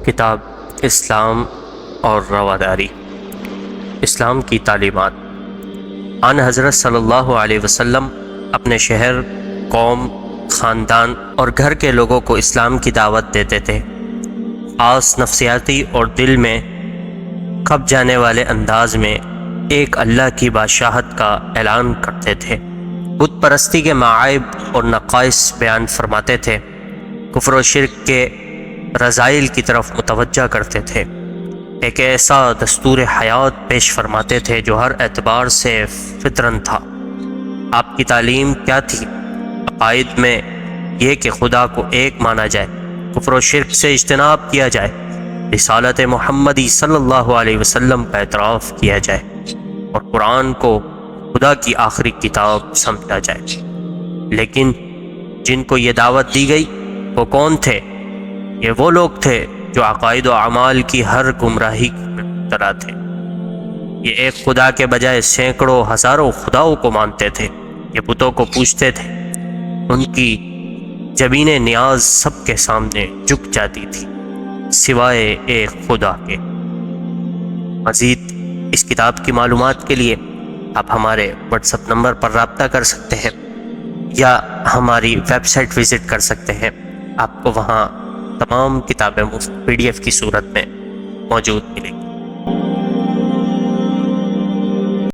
کتاب اسلام اور رواداری، اسلام کی تعلیمات۔ آن حضرت صلی اللہ علیہ وسلم اپنے شہر، قوم، خاندان اور گھر کے لوگوں کو اسلام کی دعوت دیتے تھے۔ خاص نفسیاتی اور دل میں کھپ جانے والے انداز میں ایک اللہ کی بادشاہت کا اعلان کرتے تھے۔ بت پرستی کے معائب اور نقائص بیان فرماتے تھے، کفر و شرک کے رذائل کی طرف متوجہ کرتے تھے، ایک ایسا دستور حیات پیش فرماتے تھے جو ہر اعتبار سے فطرن تھا۔ آپ کی تعلیم کیا تھی؟ عقائد میں یہ کہ خدا کو ایک مانا جائے، کفر و شرک سے اجتناب کیا جائے، رسالت محمدی صلی اللہ علیہ وسلم کا اعتراف کیا جائے اور قرآن کو خدا کی آخری کتاب سمجھا جائے۔ لیکن جن کو یہ دعوت دی گئی وہ کون تھے؟ یہ وہ لوگ تھے جو عقائد و اعمال کی ہر گمراہی میں مبتلا تھے۔ یہ ایک خدا کے بجائے سینکڑوں ہزاروں خداؤں کو مانتے تھے۔ یہ بتوں کو پوجتے تھے، ان کی جبین نیاز سب کے سامنے جھک جاتی تھی سوائے ایک خدا کے۔ مزید اس کتاب کی معلومات کے لیے آپ ہمارے واٹس ایپ نمبر پر رابطہ کر سکتے ہیں یا ہماری ویب سائٹ وزٹ کر سکتے ہیں۔ آپ کو وہاں تمام کتابیں مفت PDF کی صورت میں موجود ملیں گی۔